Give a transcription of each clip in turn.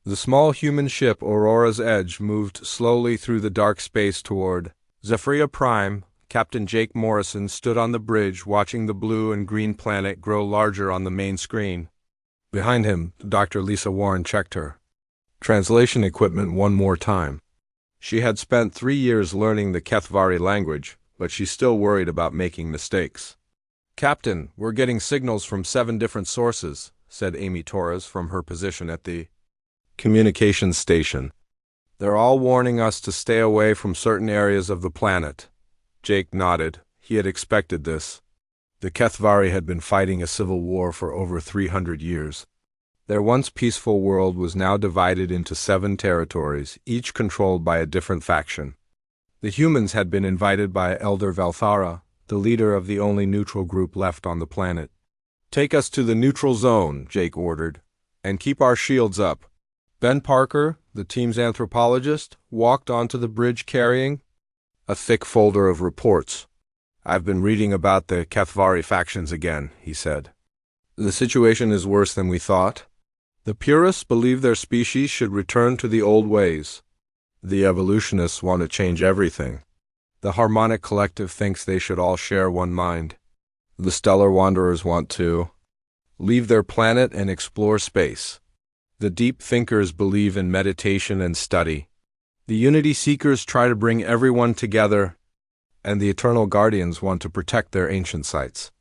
The small human ship Aurora's Edge moved slowly through the dark space toward Zephyria Prime. Captain Jake Morrison stood on the bridge watching the blue and green planet grow larger on the main screen. Behind him, Dr. Lisa Warren checked her translation equipment one more time. She had spent 3 years learning the Kethvari language, but she still worried about making mistakes. "Captain, we're getting signals from 7 different sources," said Amy Torres from her position at the communications station. "They're all warning us to stay away from certain areas of the planet." Jake nodded. He had expected this. The Kethvari had been fighting a civil war for over 300 years. Their once peaceful world was now divided into 7 territories, each controlled by a different faction. The humans had been invited by Elder Valthara, the leader of the only neutral group left on the planet. "Take us to the neutral zone," Jake ordered, "and keep our shields up." Ben Parker, the team's anthropologist, walked onto the bridge carrying a thick folder of reports. "I've been reading about the Kethvari factions again," he said. "The situation is worse than we thought. The purists believe their species should return to the old ways. The evolutionists want to change everything. The Harmonic Collective thinks they should all share one mind. The Stellar Wanderers want to leave their planet and explore space. The Deep Thinkers believe in meditation and study. The Unity Seekers try to bring everyone together, and the Eternal Guardians want to protect their ancient sites."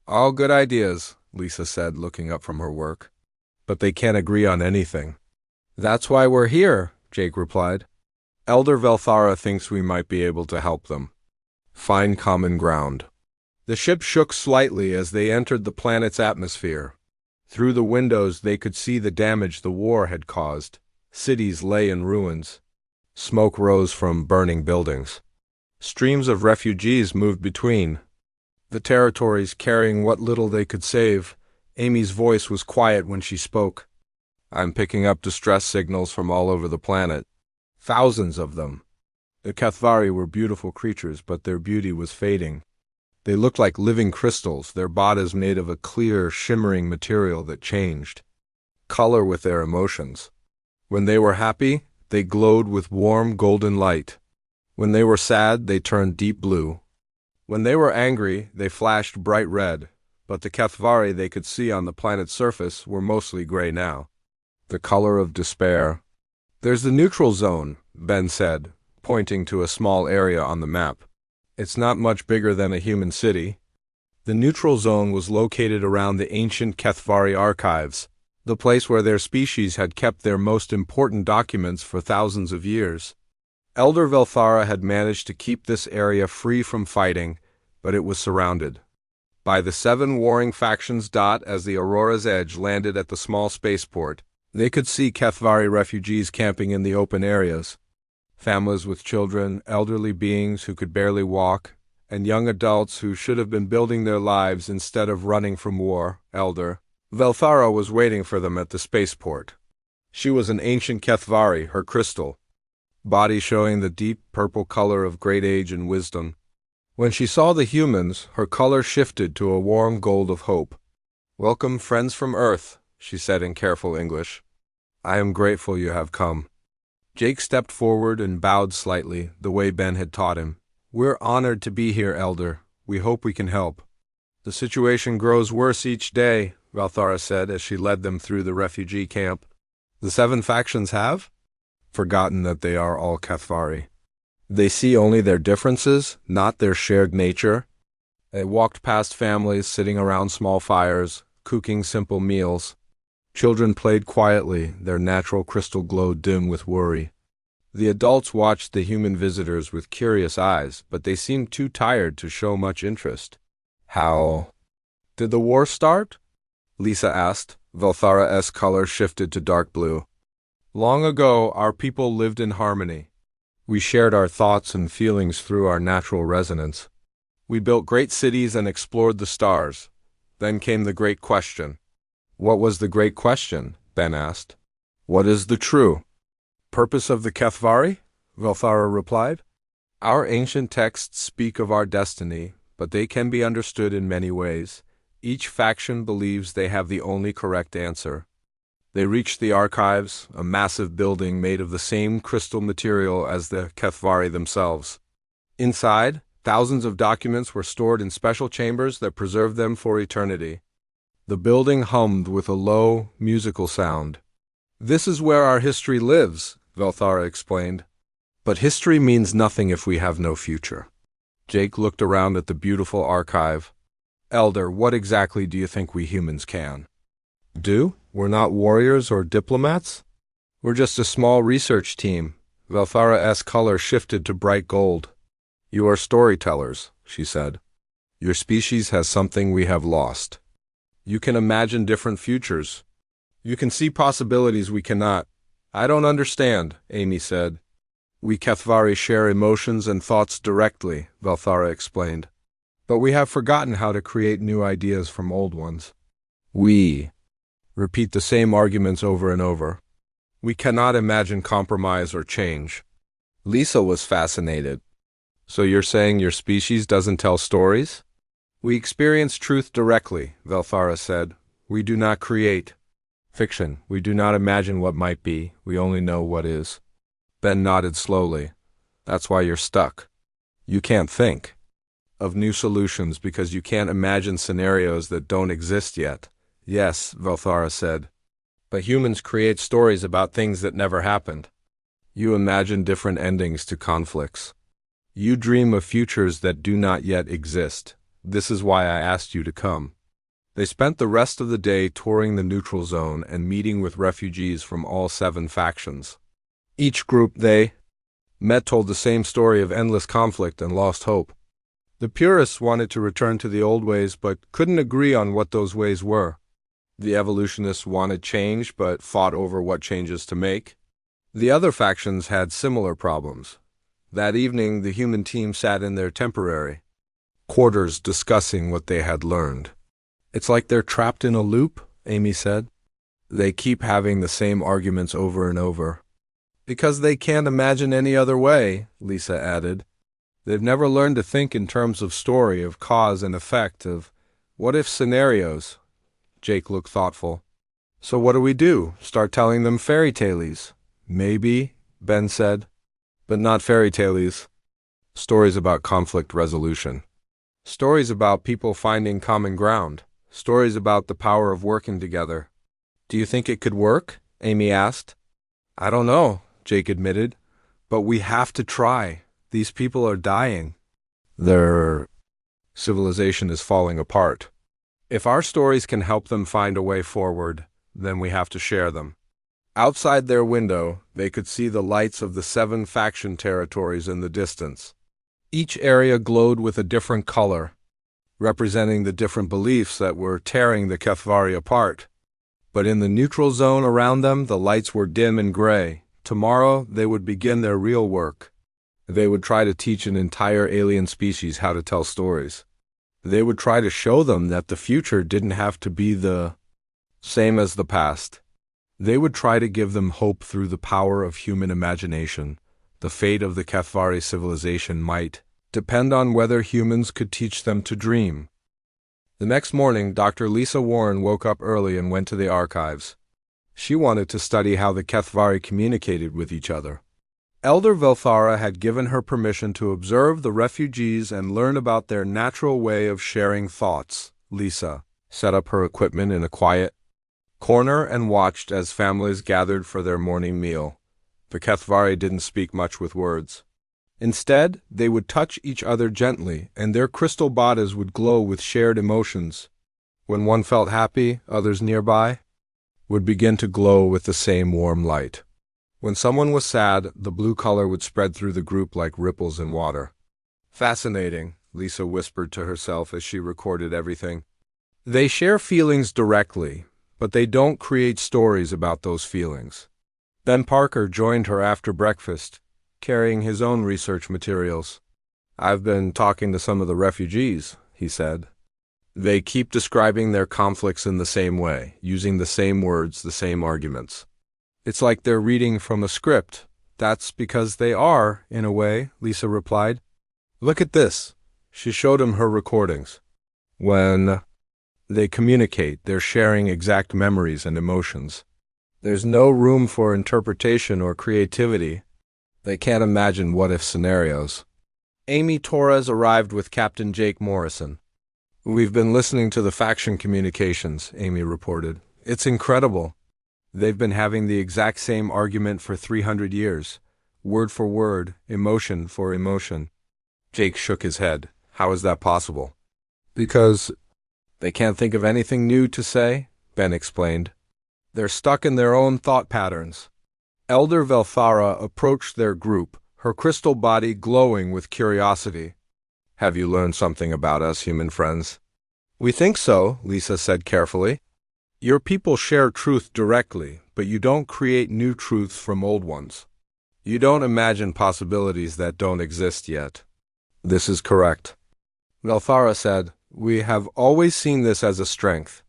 "All good ideas," Lisa said, looking up from her work. "But they can't agree on anything." "That's why we're here," Jake replied. "Elder Velthara thinks we might be able to help them find common ground." The ship shook slightly as they entered the planet's atmosphere. Through the windows they could see the damage the war had caused. Cities lay in ruins. Smoke rose from burning buildings. Streams of refugees moved between the territories, carrying what little they could save. Amy's voice was quiet when she spoke. "I'm picking up distress signals from all over the planet. Thousands of them." The Kethvari were beautiful creatures, but their beauty was fading. They looked like living crystals, their bodies made of a clear, shimmering material that changed color with their emotions. When they were happy, they glowed with warm, golden light. When they were sad, they turned deep blue. When they were angry, they flashed bright red. But the Kethvari they could see on the planet's surface were mostly gray now, the color of despair. "There's the neutral zone," Ben said, pointing to a small area on the map. "It's not much bigger than a human city." The neutral zone was located around the ancient Kethvari archives, the place where their species had kept their most important documents for thousands of years. Elder Velthara had managed to keep this area free from fighting, but it was surrounded by the 7 warring factions. As the Aurora's Edge landed at the small spaceport, they could see Kethvari refugees camping in the open areas. Families with children, elderly beings who could barely walk, and young adults who should have been building their lives instead of running from war. Elder Velthara was waiting for them at the spaceport. She was an ancient Kethvari, her crystal body showing the deep purple color of great age and wisdom. When she saw the humans, her color shifted to a warm gold of hope. "Welcome, friends from Earth," she said in careful English. "I am grateful you have come." Jake stepped forward and bowed slightly, the way Ben had taught him. "We're honored to be here, Elder. We hope we can help." "The situation grows worse each day," Valthara said as she led them through the refugee camp. "The 7 factions have forgotten that they are all Kethvari. They see only their differences, not their shared nature." They walked past families sitting around small fires, cooking simple meals. Children played quietly, their natural crystal glow dim with worry. The adults watched the human visitors with curious eyes, but they seemed too tired to show much interest. "How did the war start?" Lisa asked. Valthara's color shifted to dark blue. "Long ago, our people lived in harmony. We shared our thoughts and feelings through our natural resonance. We built great cities and explored the stars. Then came the Great Question." "What was the Great Question?" Ben asked. "What is the true purpose of the Kethvari?" Valthara replied. "Our ancient texts speak of our destiny, but they can be understood in many ways. Each faction believes they have the only correct answer. They reached the archives, a massive building made of the same crystal material as the HFY themselves. Inside, thousands of documents were stored in special chambers that preserved them for eternity. The building hummed with a low, musical sound. "This is where our history lives," Velthara explained. "But history means nothing if we have no future." Jake looked around at the beautiful archive. "Elder, what exactly do you think we humans can do? We're not warriors or diplomats. We're just a small research team." Velthara's color shifted to bright gold. "You are storytellers," she said. "Your species has something we have lost. You can imagine different futures. You can see possibilities we cannot." "I don't understand," Amy said. "We Kethvari share emotions and thoughts directly," Velthara explained. "But we have forgotten how to create new ideas from old ones. We repeat the same arguments over and over. We cannot imagine compromise or change." Lisa was fascinated. "So you're saying your species doesn't tell stories?" "We experience truth directly," Velthara said. "We do not create fiction. We do not imagine what might be. We only know what is." Ben nodded slowly. "That's why you're stuck. You can't think of new solutions because you can't imagine scenarios that don't exist yet." "Yes," Velthara said. "But humans create stories about things that never happened. You imagine different endings to conflicts. You dream of futures that do not yet exist. This is why I asked you to come." They spent the rest of the day touring the neutral zone and meeting with refugees from all 7 factions. Each group they met told the same story of endless conflict and lost hope. The purists wanted to return to the old ways but couldn't agree on what those ways were. The evolutionists wanted change but fought over what changes to make. The other factions had similar problems. That evening, the human team sat in their temporary quarters discussing what they had learned. "It's like they're trapped in a loop," Amy said. "They keep having the same arguments over and over." "Because they can't imagine any other way," Lisa added. "They've never learned to think in terms of story, of cause and effect, of what-if scenarios." Jake looked thoughtful. "So what do we do? Start telling them fairy tales?" "Maybe," Ben said. "But not fairy tales. Stories about conflict resolution. Stories about people finding common ground. Stories about the power of working together." "Do you think it could work?" Amy asked. "I don't know," Jake admitted. "But we have to try. These people are dying. Their civilization is falling apart. If our stories can help them find a way forward, then we have to share them." Outside their window, they could see the lights of the 7 faction territories in the distance. Each area glowed with a different color, representing the different beliefs that were tearing the Kethvari apart. But in the neutral zone around them, the lights were dim and gray. Tomorrow, they would begin their real work. They would try to teach an entire alien species how to tell stories. They would try to show them that the future didn't have to be the same as the past. They would try to give them hope through the power of human imagination. The fate of the Kethvari civilization might depend on whether humans could teach them to dream. The next morning, Dr. Lisa Warren woke up early and went to the archives. She wanted to study how the Kethvari communicated with each other. Elder Velthara had given her permission to observe the refugees and learn about their natural way of sharing thoughts. Lisa set up her equipment in a quiet corner and watched as families gathered for their morning meal. The Kethvari didn't speak much with words. Instead, they would touch each other gently, and their crystal bodies would glow with shared emotions. When one felt happy, others nearby would begin to glow with the same warm light. When someone was sad, the blue color would spread through the group like ripples in water. "Fascinating," Lisa whispered to herself as she recorded everything. "They share feelings directly, but they don't create stories about those feelings." Ben Parker joined her after breakfast, carrying his own research materials. "I've been talking to some of the refugees," he said. "They keep describing their conflicts in the same way, using the same words, the same arguments. It's like they're reading from a script." "That's because they are, in a way," Lisa replied. "Look at this." She showed him her recordings. "When they communicate, they're sharing exact memories and emotions. There's no room for interpretation or creativity. They can't imagine what-if scenarios. Amy Torres arrived with Captain Jake Morrison. "We've been listening to the faction communications," Amy reported. "It's incredible. They've been having the exact same argument for 300 years. Word for word, emotion for emotion." Jake shook his head. "How is that possible?" "Because they can't think of anything new to say," Ben explained. "They're stuck in their own thought patterns." Elder Velthara approached their group, her crystal body glowing with curiosity. "Have you learned something about us, human friends?" "We think so," Lisa said carefully. "Your people share truth directly, but you don't create new truths from old ones. You don't imagine possibilities that don't exist yet." "This is correct," Velthara said. "We have always seen this as a strength.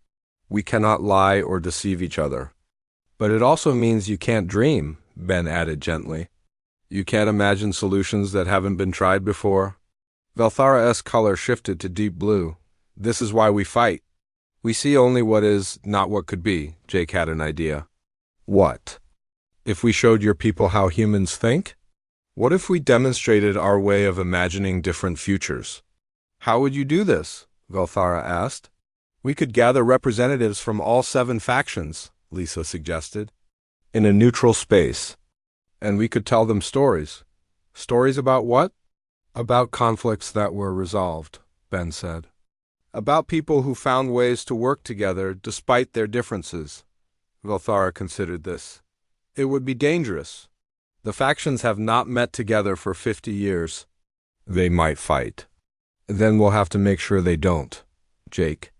We cannot lie or deceive each other." "But it also means you can't dream," Ben added gently. "You can't imagine solutions that haven't been tried before." Velthara's color shifted to deep blue. "This is why we fight. We see only what is, not what could be." Jake had an idea. "What? If we showed your people how humans think? What if we demonstrated our way of imagining different futures?" "How would you do this?" Velthara asked. "We could gather representatives from all 7 factions," Lisa suggested, "in a neutral space. And we could tell them stories." "Stories about what?" "About conflicts that were resolved," Ben said. "About people who found ways to work together despite their differences." Velthara considered this. "It would be dangerous. The factions have not met together for 50 years. They might fight. Then we'll have to make sure they don't," Jake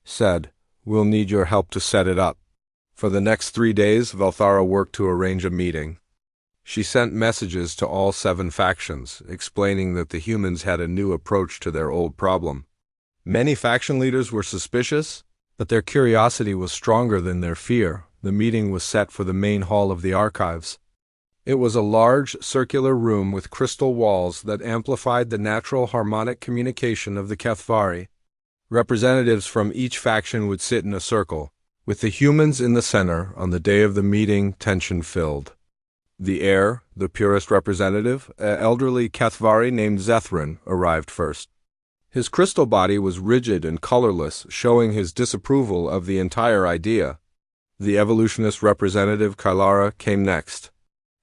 said. "We'll need your help to set it up." For the next 3 days, Velthara worked to arrange a meeting. She sent messages to all 7 factions, explaining that the humans had a new approach to their old problem. Many faction leaders were suspicious, but their curiosity was stronger than their fear. The meeting was set for the main hall of the archives. It was a large, circular room with crystal walls that amplified the natural harmonic communication of the Kethvari. Representatives from each faction would sit in a circle, with the humans in the center. On the day of the meeting, tension filled. The heir, the purest representative, an elderly Kethvari named Zethrin, arrived first. His crystal body was rigid and colorless, showing his disapproval of the entire idea. The evolutionist representative, Kylara, came next.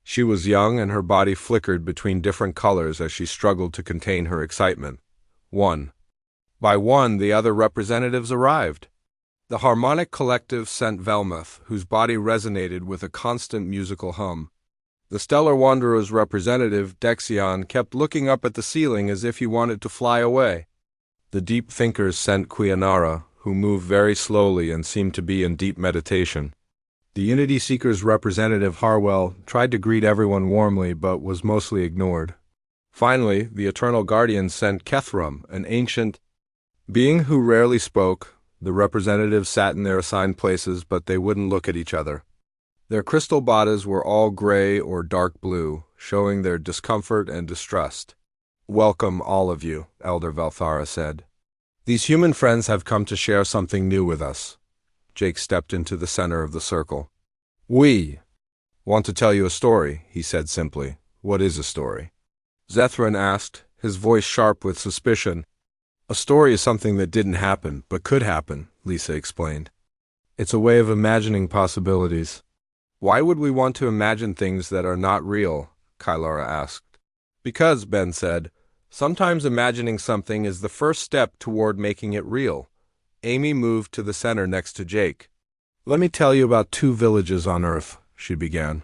She was young and her body flickered between different colors as she struggled to contain her excitement. One by one, the other representatives arrived. The Harmonic Collective sent Velmuth, whose body resonated with a constant musical hum. The Stellar Wanderer's representative, Dexion, kept looking up at the ceiling as if he wanted to fly away. The Deep Thinkers sent Quianara, who moved very slowly and seemed to be in deep meditation. The Unity Seekers representative, Harwell, tried to greet everyone warmly but was mostly ignored. Finally, the Eternal Guardian sent Kethrum, an ancient being who rarely spoke. The representatives sat in their assigned places, but they wouldn't look at each other. Their crystal bodies were all gray or dark blue, showing their discomfort and distrust. "Welcome, all of you," Elder Velthara said. "These human friends have come to share something new with us." Jake stepped into the center of the circle. "We want to tell you a story," he said simply. "What is a story?" Zethrin asked, his voice sharp with suspicion. "A story is something that didn't happen, but could happen," Lisa explained. "It's a way of imagining possibilities." "Why would we want to imagine things that are not real?" Kylara asked. "Because," Ben said, "sometimes imagining something is the first step toward making it real." Amy moved to the center next to Jake. "Let me tell you about 2 villages on Earth," she began.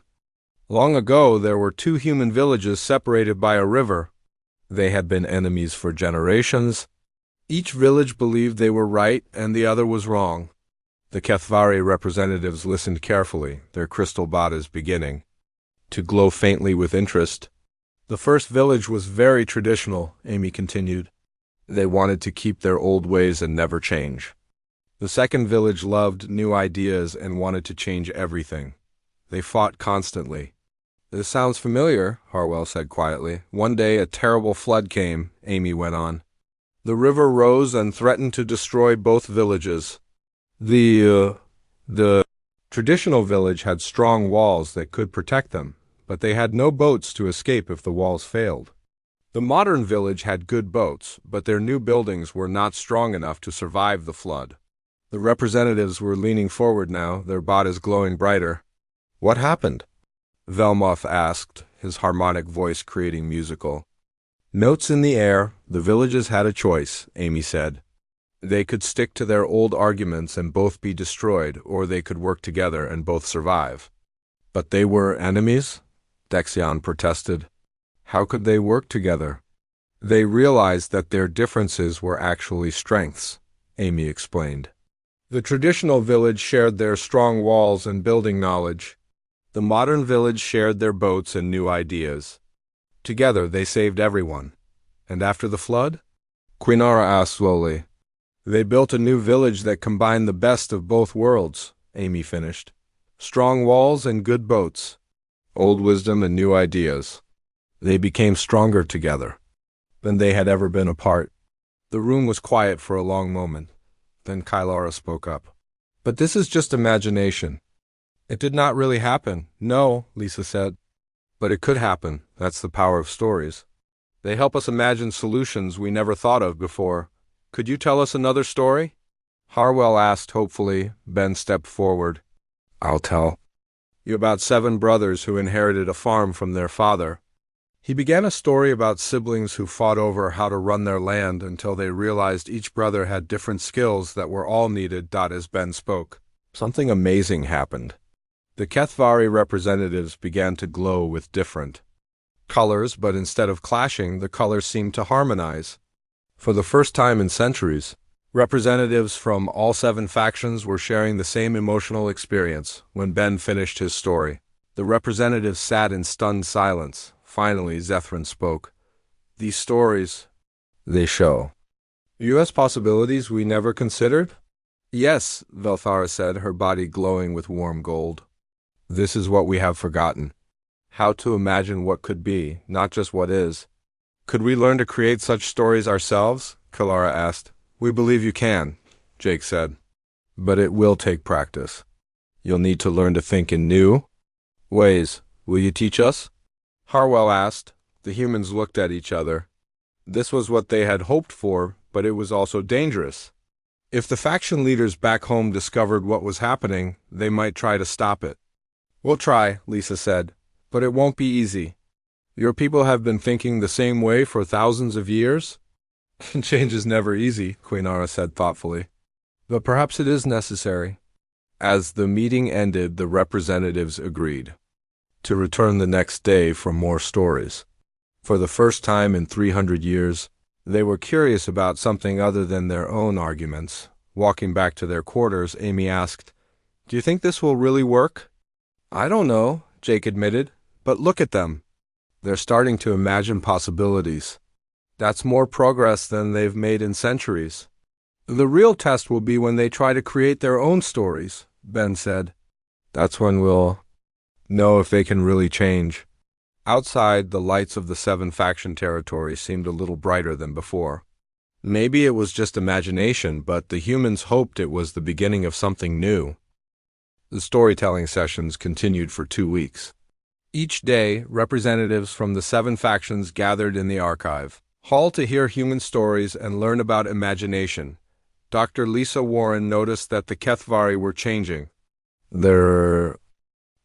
"Long ago, there were 2 human villages separated by a river. They had been enemies for generations. Each village believed they were right and the other was wrong." The Kethvari representatives listened carefully, their crystal bodies beginning to glow faintly with interest. "The first village was very traditional," Amy continued. "They wanted to keep their old ways and never change. The second village loved new ideas and wanted to change everything. They fought constantly." "This sounds familiar," Harwell said quietly. "One day a terrible flood came," Amy went on. "The river rose and threatened to destroy both villages. The Traditional village had strong walls that could protect them, but they had no boats to escape if the walls failed. The modern village had good boats, but their new buildings were not strong enough to survive the flood. The representatives were leaning forward now, their bodies glowing brighter. "What happened?" Velmoth asked, his harmonic voice creating musical. "Notes in the air, the villages had a choice," Amy said. They could stick to their old arguments and both be destroyed, or they could work together and both survive. "But they were enemies?" Dexion protested. "How could they work together?" "They realized that their differences were actually strengths," Amy explained. The traditional village shared their strong walls and building knowledge. The modern village shared their boats and new ideas. Together they saved everyone. "And after the flood?" Quinara asked slowly. "They built a new village that combined the best of both worlds," Amy finished. "Strong walls and good boats. Old wisdom and new ideas. They became stronger together than they had ever been apart." The room was quiet for a long moment. Then Kylara spoke up. "But this is just imagination. It did not really happen." "No," Lisa said. "But it could happen. That's the power of stories. They help us imagine solutions we never thought of before. Could you tell us another story?" Harwell asked hopefully. Ben stepped forward. "I'll tell you about 7 brothers who inherited a farm from their father." He began a story about siblings who fought over how to run their land until they realized each brother had different skills that were all needed. As Ben spoke, something amazing happened. The Kethvari representatives began to glow with different colors, but instead of clashing, the colors seemed to harmonize. For the first time in centuries, representatives from all 7 factions were sharing the same emotional experience. When Ben finished his story, the representatives sat in stunned silence. Finally, Zethrin spoke. "These stories, they show U.S. possibilities we never considered?" "Yes," Velthara said, her body glowing with warm gold. "This is what we have forgotten. How to imagine what could be, not just what is." "Could we learn to create such stories ourselves?" Kylara asked. "We believe you can," Jake said. "But it will take practice. You'll need to learn to think in new ways. Will you teach us?" Harwell asked. The humans looked at each other. This was what they had hoped for, but it was also dangerous. If the faction leaders back home discovered what was happening, they might try to stop it. "We'll try," Lisa said, "but it won't be easy. Your people have been thinking the same way for thousands of years?" "Change is never easy," Quinara said thoughtfully. "But perhaps it is necessary." As the meeting ended, the representatives agreed to return the next day for more stories. For the first time in 300 years, they were curious about something other than their own arguments. Walking back to their quarters, Amy asked, "Do you think this will really work?" "I don't know," Jake admitted, "but look at them. They're starting to imagine possibilities. That's more progress than they've made in centuries." "The real test will be when they try to create their own stories," Ben said. "That's when we'll know if they can really change." Outside, the lights of the 7 faction territory seemed a little brighter than before. Maybe it was just imagination, but the humans hoped it was the beginning of something new. The storytelling sessions continued for 2 weeks. Each day, representatives from the 7 factions gathered in the archive hall to hear human stories and learn about imagination. Dr. Lisa Warren noticed that the Kethvari were changing. Their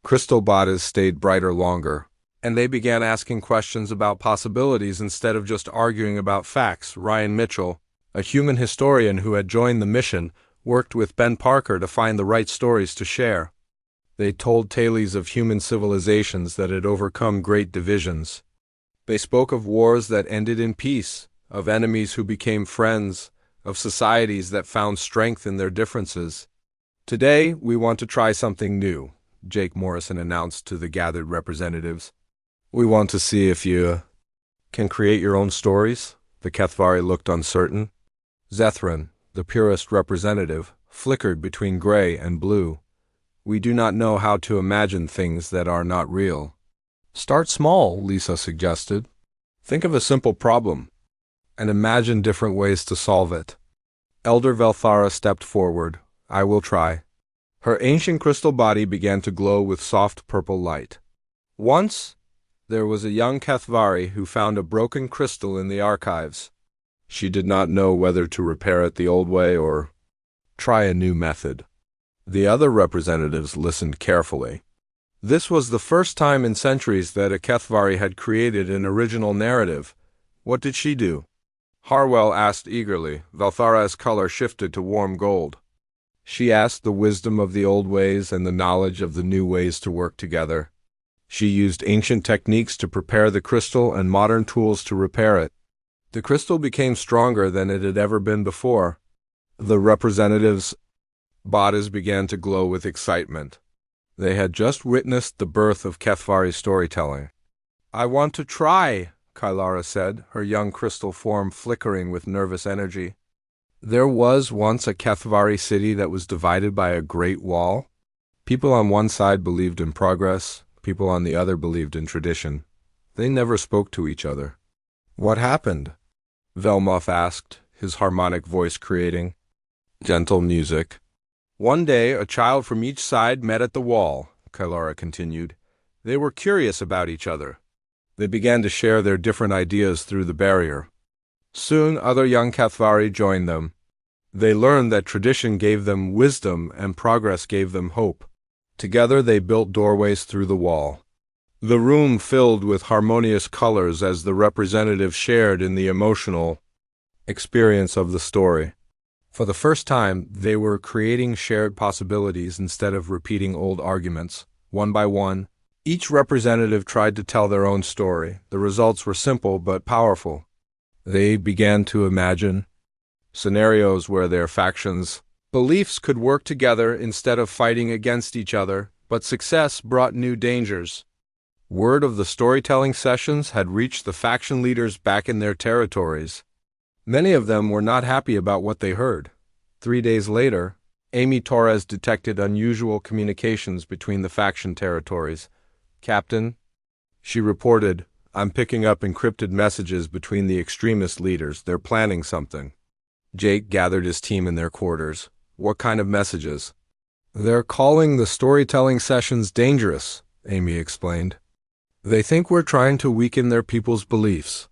crystal bodies stayed brighter longer, and they began asking questions about possibilities instead of just arguing about facts. Ryan Mitchell, a human historian who had joined the mission, worked with Ben Parker to find the right stories to share. They told tales of human civilizations that had overcome great divisions. They spoke of wars that ended in peace, of enemies who became friends, of societies that found strength in their differences. "Today, we want to try something new," Jake Morrison announced to the gathered representatives. "We want to see if you can create your own stories." The Kethvari looked uncertain. Zethrin, the purest representative, flickered between gray and blue. "We do not know how to imagine things that are not real." "Start small," Lisa suggested. "Think of a simple problem and imagine different ways to solve it." Elder Velthara stepped forward. "I will try." Her ancient crystal body began to glow with soft purple light. Once, there was a young Kathvari who found a broken crystal in the archives. She did not know whether to repair it the old way or try a new method. The other representatives listened carefully. This was the first time in centuries that a Kathvari had created an original narrative. What did she do? Harwell asked eagerly. Valthara's color shifted to warm gold. She asked the wisdom of the old ways and the knowledge of the new ways to work together. She used ancient techniques to prepare the crystal and modern tools to repair it. The crystal became stronger than it had ever been before. The representatives' bodies began to glow with excitement. They had just witnessed the birth of Kathvari storytelling. "I want to try," Kailara said, her young crystal form flickering with nervous energy. There was once a Kathvari city that was divided by a great wall. People on one side believed in progress, people on the other believed in tradition. They never spoke to each other. "What happened?" Velmoth asked, his harmonic voice creating gentle music. "One day, a child from each side met at the wall," Kailara continued. "They were curious about each other. They began to share their different ideas through the barrier. Soon, other young Kathvari joined them. They learned that tradition gave them wisdom and progress gave them hope. Together, they built doorways through the wall. The room filled with harmonious colors as the representatives shared in the emotional experience of the story. For the first time, they were creating shared possibilities instead of repeating old arguments. One by one, each representative tried to tell their own story. The results were simple but powerful. They began to imagine scenarios where their factions' beliefs could work together instead of fighting against each other, but success brought new dangers. Word of the storytelling sessions had reached the faction leaders back in their territories. Many of them were not happy about what they heard. 3 days later, Amy Torres detected unusual communications between the faction territories. "Captain," she reported, "I'm picking up encrypted messages between the extremist leaders. They're planning something." Jake gathered his team in their quarters. "What kind of messages?" "They're calling the storytelling sessions dangerous," Amy explained. "They think we're trying to weaken their people's beliefs."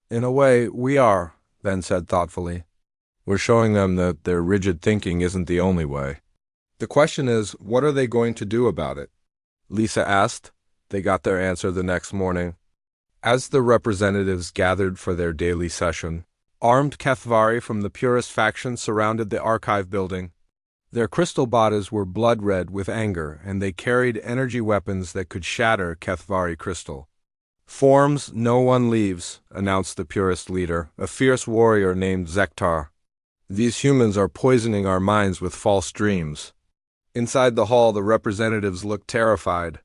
"In a way, we are," Ben said thoughtfully. "We're showing them that their rigid thinking isn't the only way. The question is, what are they going to do about it?" Lisa asked. They got their answer the next morning. As the representatives gathered for their daily session, armed Kathvari from the purest faction surrounded the archive building. Their crystal bodies were blood-red with anger, and they carried energy weapons that could shatter Kathvari crystal. "Forms, no one leaves," announced the purest leader, a fierce warrior named Zektar. "These humans are poisoning our minds with false dreams." Inside the hall, the representatives looked terrified.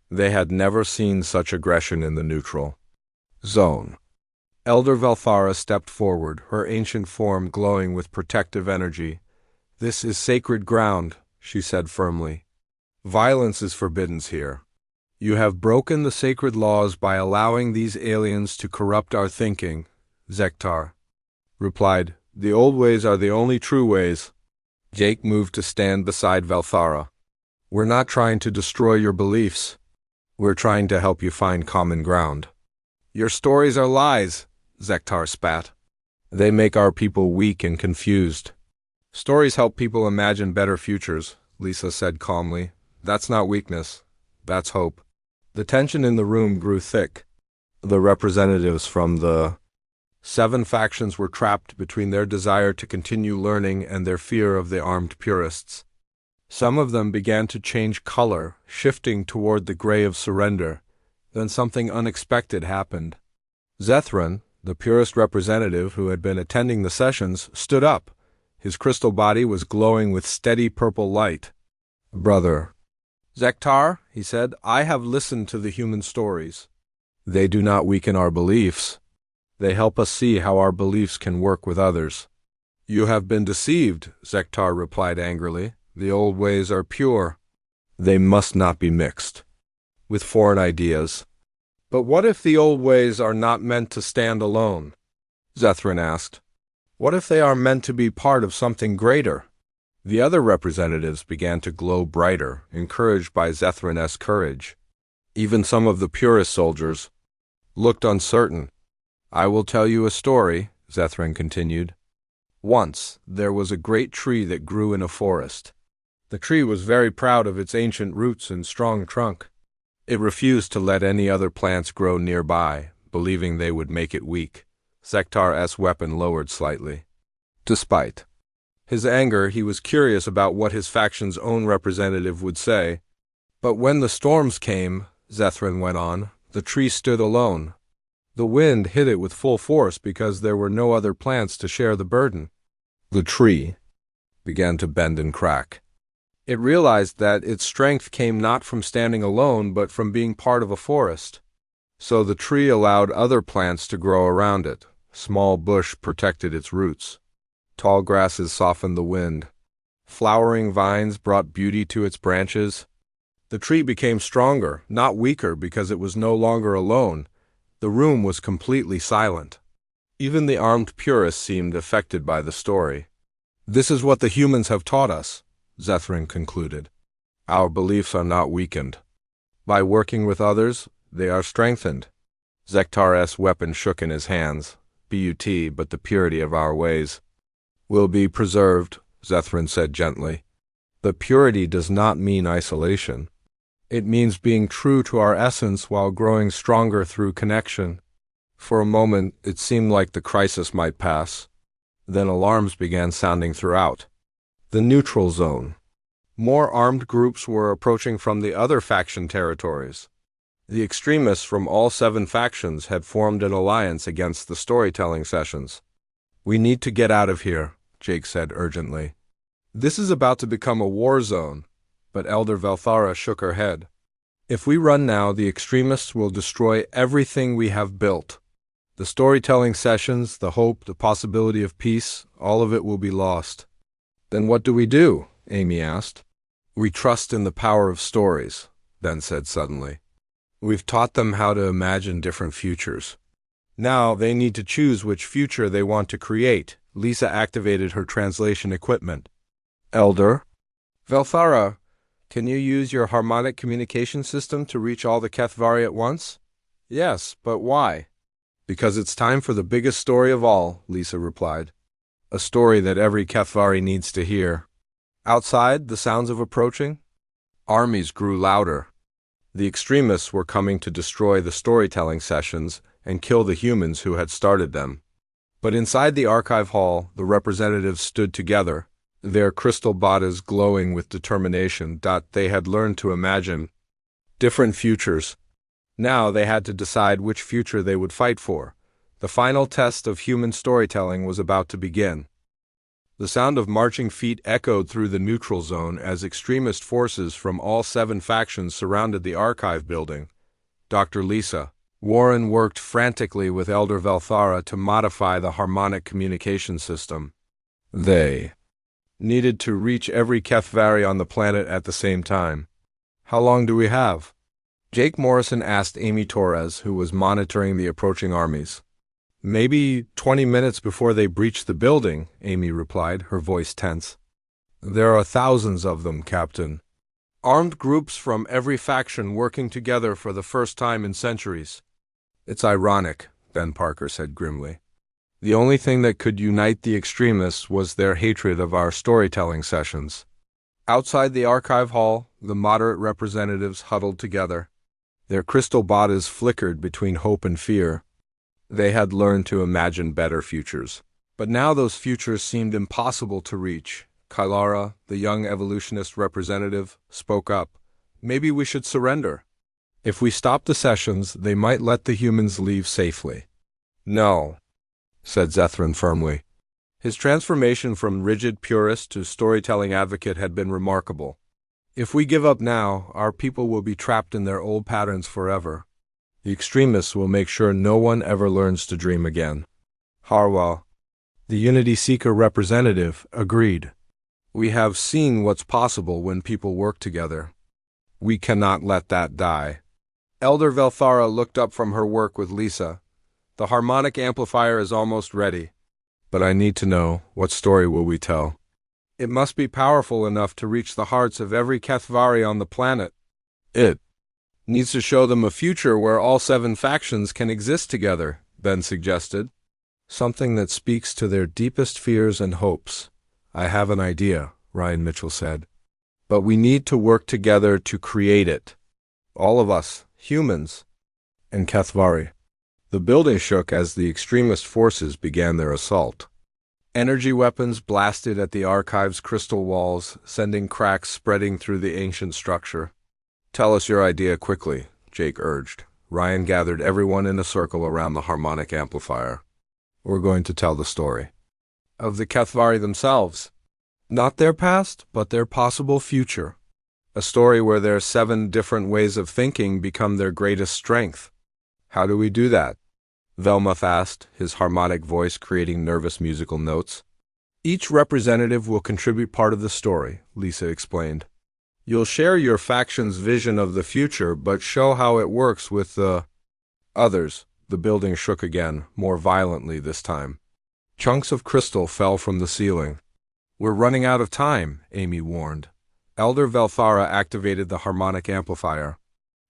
They had never seen such aggression in the neutral zone. Elder Valthara stepped forward, her ancient form glowing with protective energy. "This is sacred ground," she said firmly. "Violence is forbidden here. You have broken the sacred laws by allowing these aliens to corrupt our thinking," Zektar replied. "The old ways are the only true ways." Jake moved to stand beside Valthara. "We're not trying to destroy your beliefs. We're trying to help you find common ground." "Your stories are lies," Zektar spat. "They make our people weak and confused." "Stories help people imagine better futures," Lisa said calmly. "That's not weakness. That's hope." The tension in the room grew thick. The representatives from the 7 factions were trapped between their desire to continue learning and their fear of the armed purists. Some of them began to change color, shifting toward the gray of surrender. Then something unexpected happened. Zethran, the purest representative who had been attending the sessions, stood up. His crystal body was glowing with steady purple light. "Brother Zektar," he said, "I have listened to the human stories. They do not weaken our beliefs. They help us see how our beliefs can work with others." "You have been deceived," Zektar replied angrily. "The old ways are pure. They must not be mixed with foreign ideas." "But what if the old ways are not meant to stand alone?" Zethran asked. "What if they are meant to be part of something greater?" The other representatives began to glow brighter, encouraged by Zethrin's courage. Even some of the purest soldiers looked uncertain. "I will tell you a story," Zethrin continued. "Once, there was a great tree that grew in a forest. The tree was very proud of its ancient roots and strong trunk. It refused to let any other plants grow nearby, believing they would make it weak." Sektar's weapon lowered slightly. Despite his anger, he was curious about what his faction's own representative would say. "But when the storms came," Zethrin went on, "the tree stood alone. The wind hit it with full force because there were no other plants to share the burden. The tree began to bend and crack. It realized that its strength came not from standing alone but from being part of a forest. So the tree allowed other plants to grow around it. Small bush protected its roots. Tall grasses softened the wind. Flowering vines brought beauty to its branches. The tree became stronger, not weaker, because it was no longer alone. The room was completely silent. Even the armed purists seemed affected by the story. "This is what the humans have taught us," Zethrin concluded. "Our beliefs are not weakened. By working with others, they are strengthened." Zektar's weapon shook in his hands. But the purity of our ways will be preserved," Zethrin said gently. "But purity does not mean isolation. It means being true to our essence while growing stronger through connection." For a moment, it seemed like the crisis might pass. Then alarms began sounding throughout the neutral zone. More armed groups were approaching from the other faction territories. The extremists from all 7 factions had formed an alliance against the storytelling sessions. "We need to get out of here," Jake said urgently. "This is about to become a war zone." But Elder Velthara shook her head. "If we run now, the extremists will destroy everything we have built. The storytelling sessions, the hope, the possibility of peace, all of it will be lost." "Then what do we do?" Amy asked. "We trust in the power of stories," Ben said suddenly. "We've taught them how to imagine different futures. Now they need to choose which future they want to create." Lisa activated her translation equipment. "Elder Velthara, can you use your harmonic communication system to reach all the Kethvari at once?" "Yes, but why?" "Because it's time for the biggest story of all," Lisa replied. "A story that every Kethvari needs to hear." Outside, the sounds of approaching armies grew louder. The extremists were coming to destroy the storytelling sessions and kill the humans who had started them. But inside the archive hall, the representatives stood together, their crystal bodies glowing with determination. They had learned to imagine different futures. Now they had to decide which future they would fight for. The final test of human storytelling was about to begin. The sound of marching feet echoed through the neutral zone as extremist forces from all 7 factions surrounded the archive building. Dr. Lisa Warren worked frantically with Elder Velthara to modify the harmonic communication system. They needed to reach every Kethvari on the planet at the same time. "How long do we have?" Jake Morrison asked Amy Torres, who was monitoring the approaching armies. "Maybe 20 minutes before they breach the building," Amy replied, her voice tense. "There are thousands of them, Captain. Armed groups from every faction working together for the first time in centuries." "It's ironic," Ben Parker said grimly. "The only thing that could unite the extremists was their hatred of our storytelling sessions." Outside the archive hall, the moderate representatives huddled together. Their crystal bodies flickered between hope and fear. They had learned to imagine better futures. But now those futures seemed impossible to reach. Kylara, the young evolutionist representative, spoke up. "Maybe we should surrender. If we stop the sessions, they might let the humans leave safely." "No," said Zethrin firmly. His transformation from rigid purist to storytelling advocate had been remarkable. "If we give up now, our people will be trapped in their old patterns forever. The extremists will make sure no one ever learns to dream again." Harwell, the Unity Seeker representative, agreed. "We have seen what's possible when people work together. We cannot let that die." Elder Velthara looked up from her work with Lisa. "The harmonic amplifier is almost ready. But I need to know, what story will we tell?" It must be powerful enough to reach the hearts of every Kethvari on the planet. It needs to show them a future where all 7 factions can exist together, Ben suggested. Something that speaks to their deepest fears and hopes. I have an idea, Ryan Mitchell said. But we need to work together to create it. All of us, humans, and Kethvari. The building shook as the extremist forces began their assault. Energy weapons blasted at the archive's crystal walls, sending cracks spreading through the ancient structure. Tell us your idea quickly, Jake urged. Ryan gathered everyone in a circle around the harmonic amplifier. We're going to tell the story of the Kethvari themselves. Not their past, but their possible future. A story where their 7 different ways of thinking become their greatest strength. How do we do that? Velmuth asked, his harmonic voice creating nervous musical notes. Each representative will contribute part of the story, Lisa explained. You'll share your faction's vision of the future, but show how it works with the others. The building shook again, more violently this time. Chunks of crystal fell from the ceiling. We're running out of time, Amy warned. Elder Velthara activated the harmonic amplifier.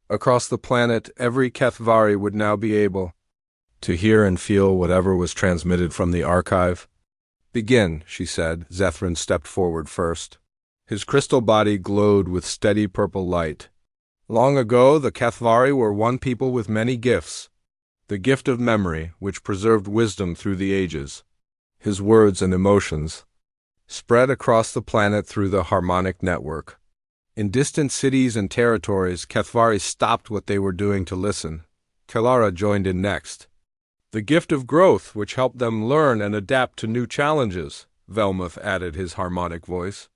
Across the planet, every Kethvari would now be able to hear and feel whatever was transmitted from the archive. Begin, she said. Zethrin stepped forward first. His crystal body glowed with steady purple light. Long ago, the Kethvari were one people with many gifts. The gift of memory, which preserved wisdom through the ages. His words and emotions spread across the planet through the harmonic network. In distant cities and territories, Kethvari stopped what they were doing to listen. Kelara joined in next. The gift of growth, which helped them learn and adapt to new challenges, Velmuth added his harmonic voice.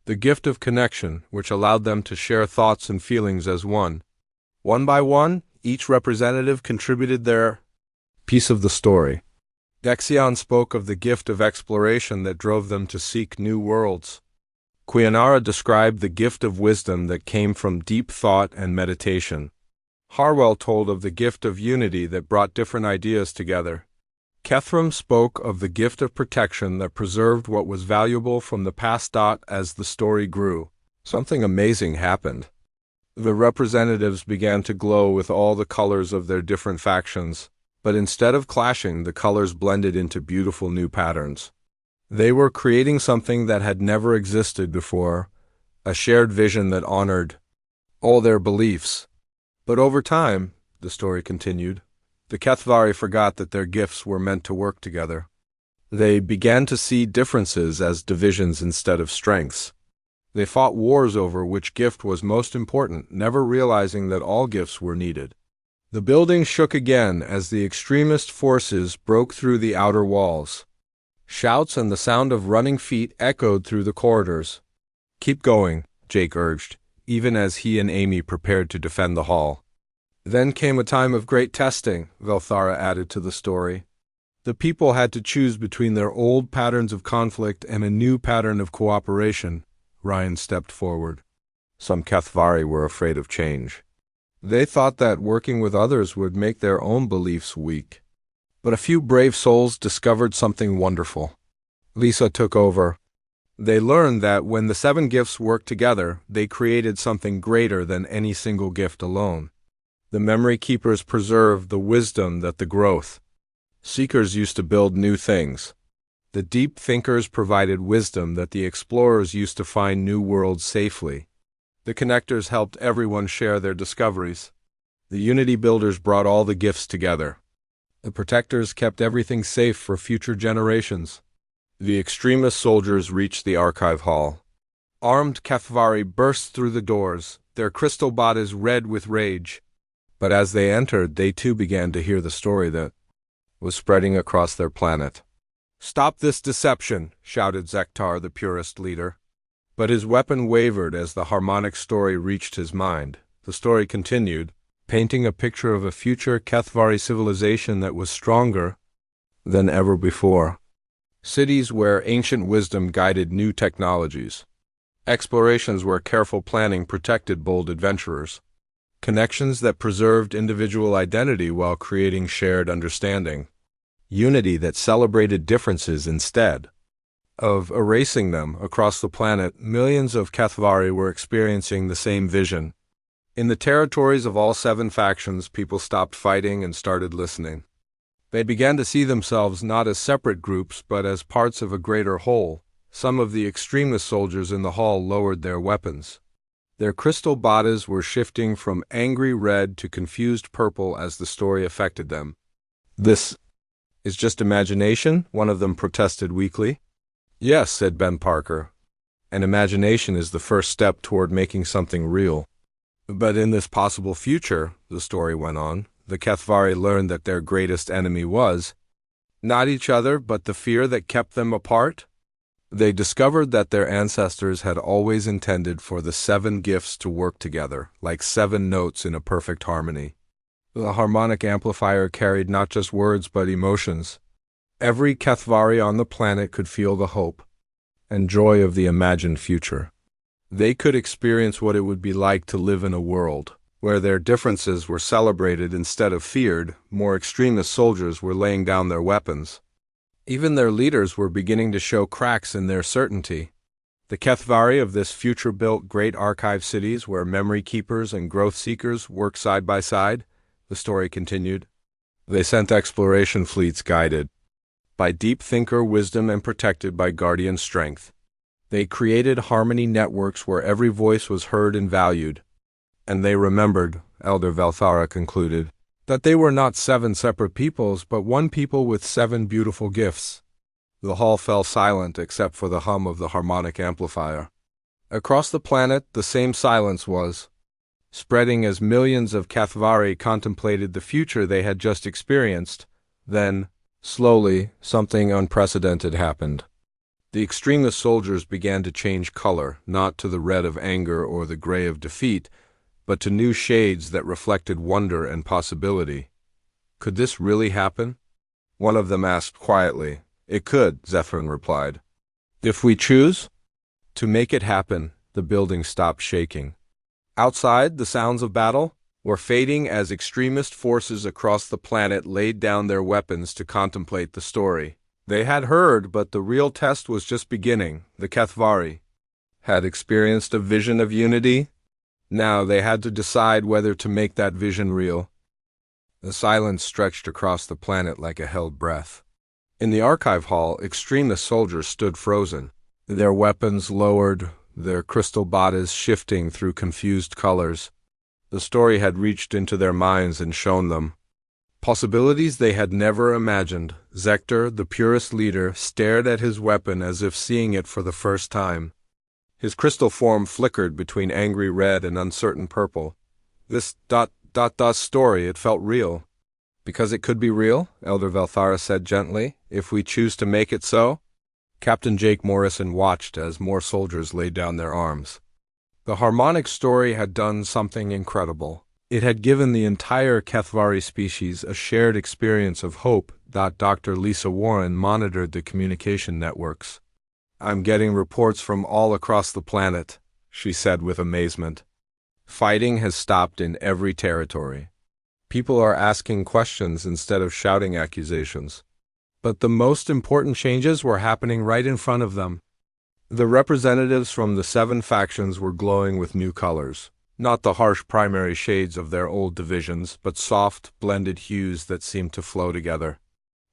The gift of connection, which allowed them to share thoughts and feelings as one. One by one, each representative contributed their piece of the story. Dexion spoke of the gift of exploration that drove them to seek new worlds. Quianara described the gift of wisdom that came from deep thought and meditation. Harwell told of the gift of unity that brought different ideas together. Kethram spoke of the gift of protection that preserved what was valuable from the past. As the story grew, something amazing happened. The representatives began to glow with all the colors of their different factions, but instead of clashing, the colors blended into beautiful new patterns. They were creating something that had never existed before, a shared vision that honored all their beliefs. But over time, the story continued, the Kethvari forgot that their gifts were meant to work together. They began to see differences as divisions instead of strengths. They fought wars over which gift was most important, never realizing that all gifts were needed. The building shook again as the extremist forces broke through the outer walls. Shouts and the sound of running feet echoed through the corridors. Keep going, Jake urged, even as he and Amy prepared to defend the hall. Then came a time of great testing, Velthara added to the story. The people had to choose between their old patterns of conflict and a new pattern of cooperation. Ryan stepped forward. Some Kethvari were afraid of change. They thought that working with others would make their own beliefs weak. But a few brave souls discovered something wonderful. Lisa took over. They learned that when the 7 gifts worked together, they created something greater than any single gift alone. The memory keepers preserved the wisdom that the growth seekers used to build new things. The deep thinkers provided wisdom that the explorers used to find new worlds safely. The connectors helped everyone share their discoveries. The unity builders brought all the gifts together. The protectors kept everything safe for future generations. The extremist soldiers reached the archive hall. Armed Kethvari burst through the doors, their crystal bodies red with rage. But as they entered, they too began to hear the story that was spreading across their planet. "Stop this deception," shouted Zektar, the purist leader. But his weapon wavered as the harmonic story reached his mind. The story continued, painting a picture of a future Kethvari civilization that was stronger than ever before. Cities where ancient wisdom guided new technologies. Explorations where careful planning protected bold adventurers. Connections that preserved individual identity while creating shared understanding. Unity that celebrated differences instead of erasing them across the planet, millions of Kethvari were experiencing the same vision. In the territories of all 7 factions, people stopped fighting and started listening. They began to see themselves not as separate groups, but as parts of a greater whole. Some of the extremist soldiers in the hall lowered their weapons. Their crystal bodies were shifting from angry red to confused purple as the story affected them. "This is just imagination?" one of them protested weakly. "Yes," said Ben Parker. "And imagination is the first step toward making something real." But in this possible future, the story went on, the Kethvari learned that their greatest enemy was not each other, but the fear that kept them apart. They discovered that their ancestors had always intended for the 7 gifts to work together, like 7 notes in a perfect harmony. The harmonic amplifier carried not just words but emotions. Every Kethvari on the planet could feel the hope and joy of the imagined future. They could experience what it would be like to live in a world where their differences were celebrated instead of feared. More extremist soldiers were laying down their weapons. Even their leaders were beginning to show cracks in their certainty. The Kethvari of this future-built great archive cities where memory keepers and growth seekers work side by side, the story continued. They sent exploration fleets guided by deep thinker wisdom and protected by guardian strength. They created harmony networks where every voice was heard and valued. And they remembered, Elder Valthara concluded, that they were not 7 separate peoples, but one people with 7 beautiful gifts. The hall fell silent except for the hum of the harmonic amplifier. Across the planet, the same silence was spreading as millions of Kethvari contemplated the future they had just experienced. Then, slowly, something unprecedented happened. The extremist soldiers began to change color, not to the red of anger or the gray of defeat, but to new shades that reflected wonder and possibility. Could this really happen? One of them asked quietly. "It could," Zephyrin replied. "If we choose to make it happen." The building stopped shaking. Outside, the sounds of battle were fading as extremist forces across the planet laid down their weapons to contemplate the story. They had heard, but the real test was just beginning. The Kethvari had experienced a vision of unity. Now they had to decide whether to make that vision real. The silence stretched across the planet like a held breath. In the archive hall, extremist soldiers stood frozen, their weapons lowered, their crystal bodies shifting through confused colors. The story had reached into their minds and shown them possibilities they had never imagined. Zector, the purest leader, stared at his weapon as if seeing it for the first time. His crystal form flickered between angry red and uncertain purple. This story, it felt real. Because it could be real, Elder Valthara said gently, if we choose to make it so. Captain Jake Morrison watched as more soldiers laid down their arms. The harmonic story had done something incredible. It had given the entire Kethvari species a shared experience of hope. Dr. Lisa Warren monitored the communication networks. "I'm getting reports from all across the planet," she said with amazement. "Fighting has stopped in every territory. People are asking questions instead of shouting accusations. But the most important changes were happening right in front of them. The representatives from the 7 factions were glowing with new colors. Not the harsh primary shades of their old divisions, but soft, blended hues that seemed to flow together.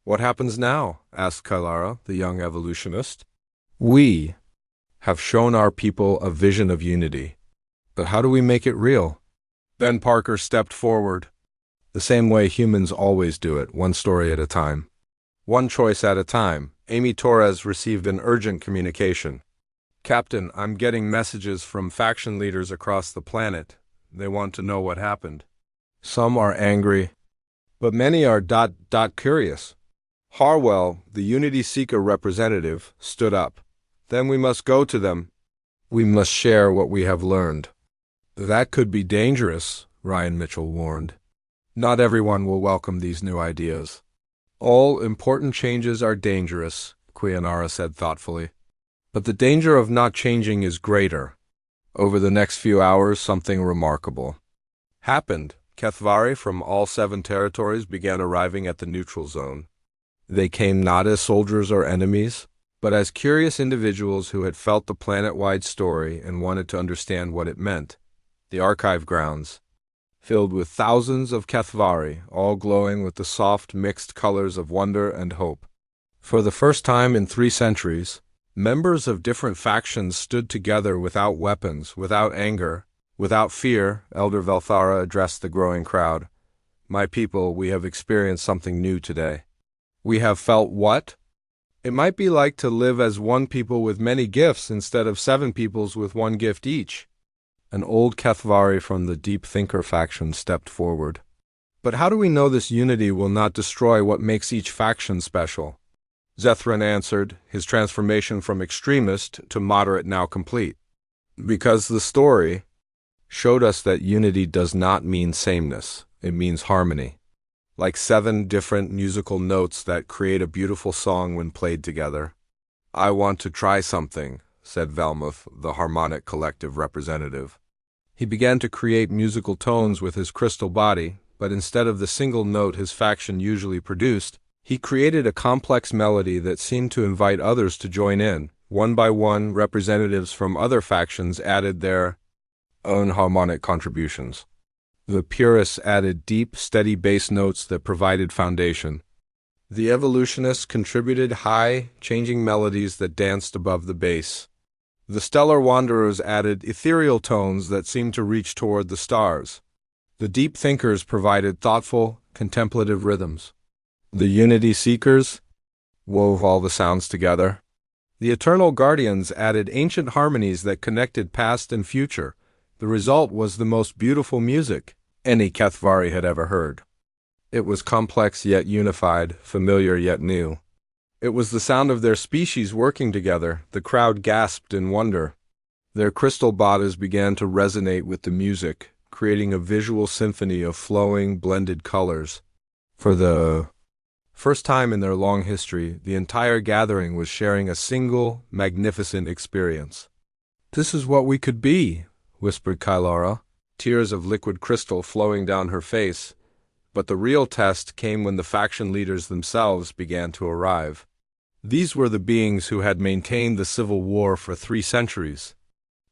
"What happens now?" asked Kailara, the young evolutionist. "We have shown our people a vision of unity. But how do we make it real?" Ben Parker stepped forward. "The same way humans always do it, one story at a time. One choice at a time." Amy Torres received an urgent communication. "Captain, I'm getting messages from faction leaders across the planet. They want to know what happened. Some are angry, but many are curious." Harwell, the Unity Seeker representative, stood up. "Then we must go to them. We must share what we have learned." "That could be dangerous," Ryan Mitchell warned. "Not everyone will welcome these new ideas." "All important changes are dangerous," Quianara said thoughtfully. "But the danger of not changing is greater." Over the next few hours, something remarkable happened. Kethvari from all 7 territories began arriving at the neutral zone. They came not as soldiers or enemies, but as curious individuals who had felt the planet-wide story and wanted to understand what it meant. The archive grounds, filled with thousands of Kethvari, all glowing with the soft, mixed colors of wonder and hope. For the first time in 3 centuries, members of different factions stood together without weapons, without anger, without fear. Elder Velthara addressed the growing crowd. My people, we have experienced something new today. We have felt what? It might be like to live as one people with many gifts instead of 7 peoples with 1 gift each. An old Kethvari from the Deep Thinker faction stepped forward. But how do we know this unity will not destroy what makes each faction special? Zethran answered, his transformation from extremist to moderate now complete. Because the story showed us that unity does not mean sameness, it means harmony. Like 7 different musical notes that create a beautiful song when played together. I want to try something, said Velmuth, the harmonic collective representative. He began to create musical tones with his crystal body, but instead of the single note his faction usually produced, he created a complex melody that seemed to invite others to join in. One by one, representatives from other factions added their own harmonic contributions. The purists added deep, steady bass notes that provided foundation. The evolutionists contributed high, changing melodies that danced above the bass. The stellar wanderers added ethereal tones that seemed to reach toward the stars. The deep thinkers provided thoughtful, contemplative rhythms. The unity seekers wove all the sounds together. The eternal guardians added ancient harmonies that connected past and future. The result was the most beautiful music any Kethvari had ever heard. It was complex yet unified, familiar yet new. It was the sound of their species working together. The crowd gasped in wonder. Their crystal bodies began to resonate with the music, creating a visual symphony of flowing, blended colors. For the first time in their long history, the entire gathering was sharing a single, magnificent experience. This is what we could be, whispered Kailara, tears of liquid crystal flowing down her face. But the real test came when the faction leaders themselves began to arrive. These were the beings who had maintained the civil war for 3 centuries,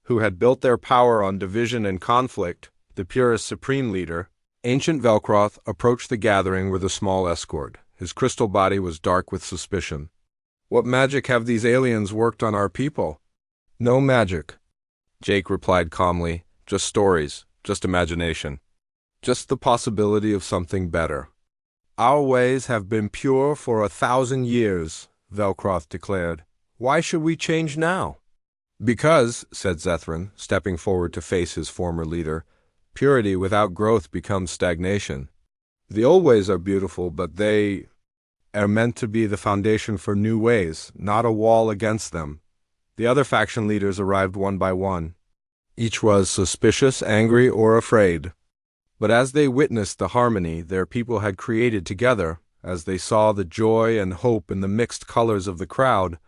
who had built their power on division and conflict. The purist supreme leader, Ancient Velcroth, approached the gathering with a small escort. His crystal body was dark with suspicion. What magic have these aliens worked on our people? No magic, Jake replied calmly. Just stories, just imagination. Just the possibility of something better. Our ways have been pure for 1,000 years, Velcroth declared. Why should we change now? Because, said Zethran, stepping forward to face his former leader, purity without growth becomes stagnation. The old ways are beautiful, but they are meant to be the foundation for new ways, not a wall against them. The other faction leaders arrived one by one. Each was suspicious, angry, or afraid. But as they witnessed the harmony their people had created together, as they saw the joy and hope in the mixed colors of the crowd,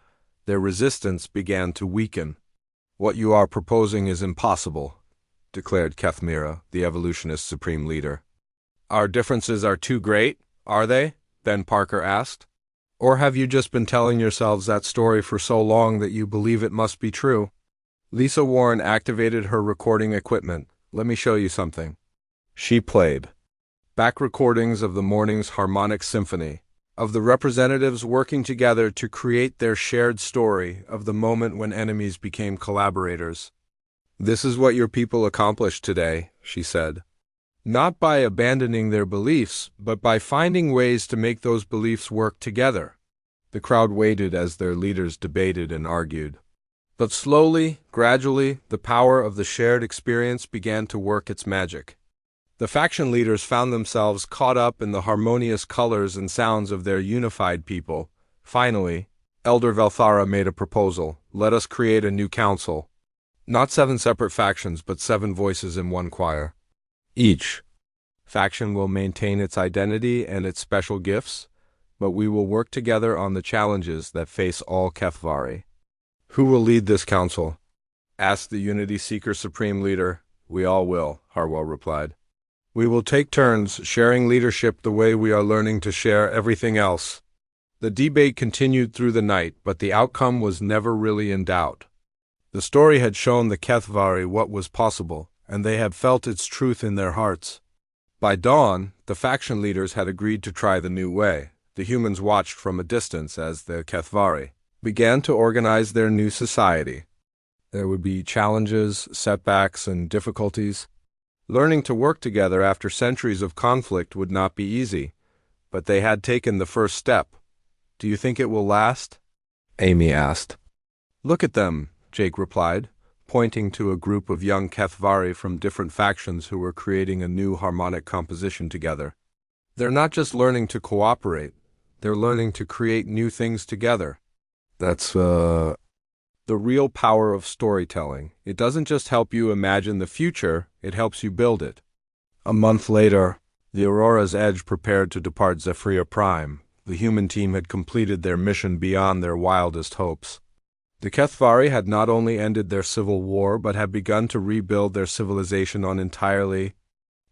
their resistance began to weaken. What you are proposing is impossible, declared Kethmira, the evolutionist supreme leader. Our differences are too great, are they? Ben Parker asked. Or have you just been telling yourselves that story for so long that you believe it must be true? Lisa Warren activated her recording equipment. Let me show you something. She played back recordings of the morning's harmonic symphony, of the representatives working together to create their shared story of the moment when enemies became collaborators. This is what your people accomplished today, she said. Not by abandoning their beliefs, but by finding ways to make those beliefs work together. The crowd waited as their leaders debated and argued. But slowly, gradually, the power of the shared experience began to work its magic. The faction leaders found themselves caught up in the harmonious colors and sounds of their unified people. Finally, Elder Velthara made a proposal. Let us create a new council. Not 7 separate factions, but 7 voices in one choir. Each faction will maintain its identity and its special gifts, but we will work together on the challenges that face all Kethvari. Who will lead this council? Asked the Unity Seeker Supreme Leader. We all will, Harwell replied. We will take turns sharing leadership the way we are learning to share everything else. The debate continued through the night, but the outcome was never really in doubt. The story had shown the HFY what was possible, and they had felt its truth in their hearts. By dawn, the faction leaders had agreed to try the new way. The humans watched from a distance as the HFY began to organize their new society. There would be challenges, setbacks, and difficulties. Learning to work together after centuries of conflict would not be easy, but they had taken the first step. "Do you think it will last?" Amy asked. "Look at them," Jake replied, pointing to a group of young HFY from different factions who were creating a new harmonic composition together. "They're not just learning to cooperate, they're learning to create new things together. That's the real power of storytelling. It doesn't just help you imagine the future, it helps you build it." A month later, the Aurora's Edge prepared to depart Zephyria Prime. The human team had completed their mission beyond their wildest hopes. The HFY had not only ended their civil war, but had begun to rebuild their civilization on entirely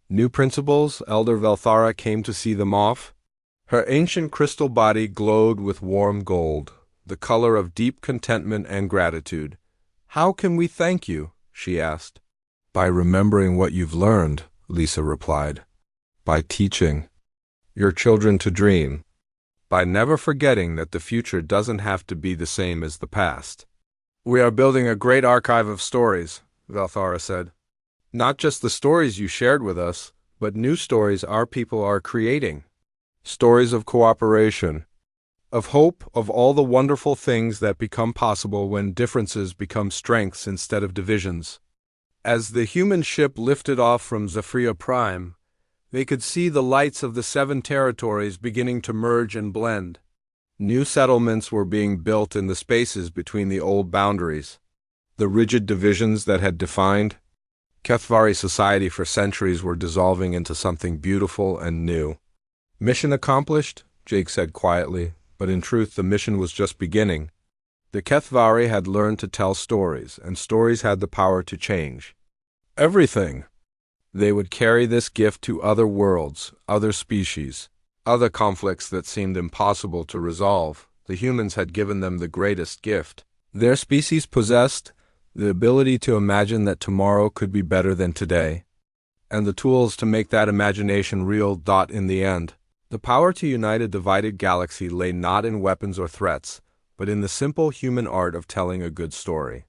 new principles. Elder Velthara came to see them off. Her ancient crystal body glowed with warm gold, the color of deep contentment and gratitude. "How can we thank you?" she asked. "By remembering what you've learned," Lisa replied. "By teaching your children to dream. By never forgetting that the future doesn't have to be the same as the past." "We are building a great archive of stories," Velthara said. "Not just the stories you shared with us, but new stories our people are creating. Stories of cooperation, of hope, of all the wonderful things that become possible when differences become strengths instead of divisions." As the human ship lifted off from Zephyria Prime, they could see the lights of the 7 territories beginning to merge and blend. New settlements were being built in the spaces between the old boundaries. The rigid divisions that had defined HFY society for centuries were dissolving into something beautiful and new. "Mission accomplished," Jake said quietly, but in truth the mission was just beginning. The HFY had learned to tell stories, and stories had the power to change everything. They would carry this gift to other worlds, other species, other conflicts that seemed impossible to resolve. The humans had given them the greatest gift. Their species possessed the ability to imagine that tomorrow could be better than today, and the tools to make that imagination real. In the end, the power to unite a divided galaxy lay not in weapons or threats, but in the simple human art of telling a good story.